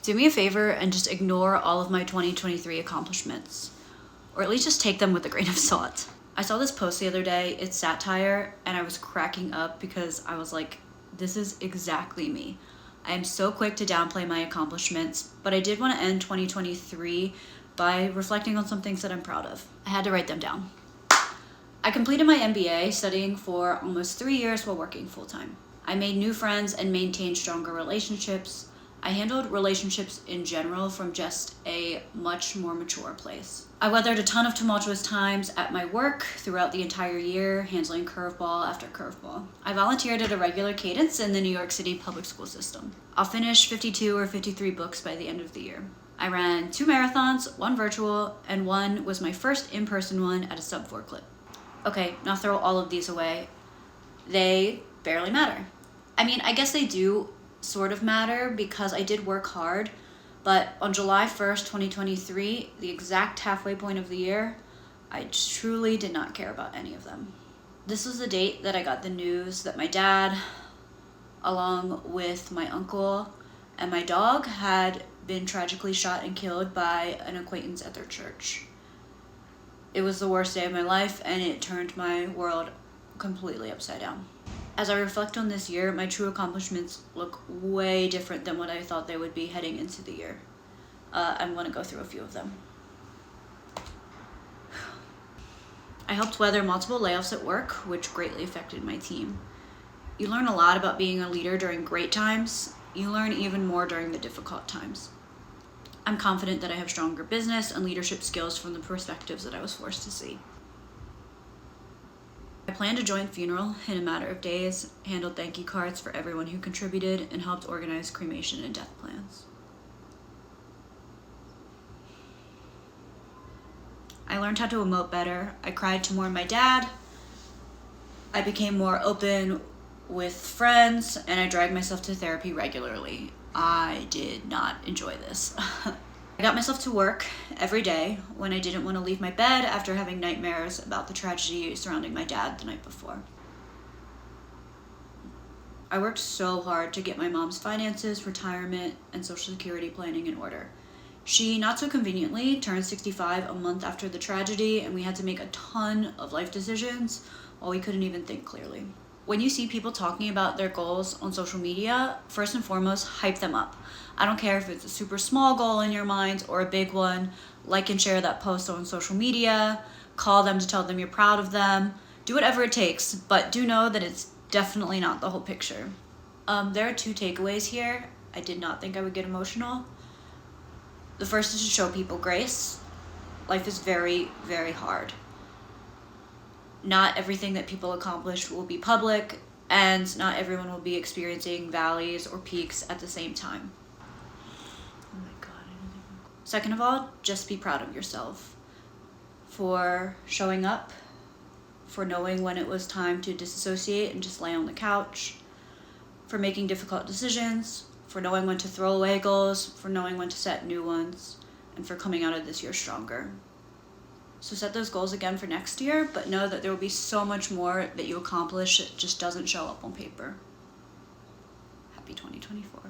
Do me a favor and just ignore all of my 2023 accomplishments, or at least just take them with a grain of salt. I saw this post the other day, it's satire, and I was cracking up because I was like, this is exactly me. I am so quick to downplay my accomplishments, but I did want to end 2023 by reflecting on some things that I'm proud of. I had to write them down. I completed my MBA, studying for almost 3 years while working full-time. I made new friends and maintained stronger relationships. I handled relationships in general from just a much more mature place. I weathered a ton of tumultuous times at my work throughout the entire year, handling curveball after curveball. I volunteered at a regular cadence in the New York City public school system. I'll finish 52 or 53 books by the end of the year. I ran 2 marathons, 1 virtual, and 1 was my first in-person one at a sub-4 clip. Okay, now throw all of these away. They barely matter. I mean, I guess they do sort of matter because I did work hard, but on July 1st, 2023, the exact halfway point of the year, I truly did not care about any of them. This was the date that I got the news that my dad, along with my uncle and my dog, had been tragically shot and killed by an acquaintance at their church. It was the worst day of my life, and it turned my world completely upside down. As I reflect on this year, my true accomplishments look way different than what I thought they would be heading into the year. I'm going to go through a few of them. I helped weather multiple layoffs at work, which greatly affected my team. You learn a lot about being a leader during great times. You learn even more during the difficult times. I'm confident that I have stronger business and leadership skills from the perspectives that I was forced to see. I planned a joint funeral in a matter of days, handled thank you cards for everyone who contributed, and helped organize cremation and death plans. I learned how to emote better. I cried to mourn my dad. I became more open with friends, and I dragged myself to therapy regularly. I did not enjoy this. I got myself to work every day when I didn't want to leave my bed after having nightmares about the tragedy surrounding my dad the night before. I worked so hard to get my mom's finances, retirement, and Social Security planning in order. She, not so conveniently, turned 65 a month after the tragedy, and we had to make a ton of life decisions while we couldn't even think clearly. When you see people talking about their goals on social media, first and foremost, hype them up. I don't care if it's a super small goal in your mind or a big one. Like and share that post on social media, call them to tell them you're proud of them, do whatever it takes, but do know that it's definitely not the whole picture. There are 2 takeaways here. I did not think I would get emotional. The first is to show people grace. Life is very, very hard. Not everything that people accomplish will be public, and not everyone will be experiencing valleys or peaks at the same time. Oh my God. Second of all, just be proud of yourself for showing up, for knowing when it was time to disassociate and just lay on the couch, for making difficult decisions, for knowing when to throw away goals, for knowing when to set new ones, and for coming out of this year stronger. So set those goals again for next year, but know that there will be so much more that you accomplish that just doesn't show up on paper. Happy 2024.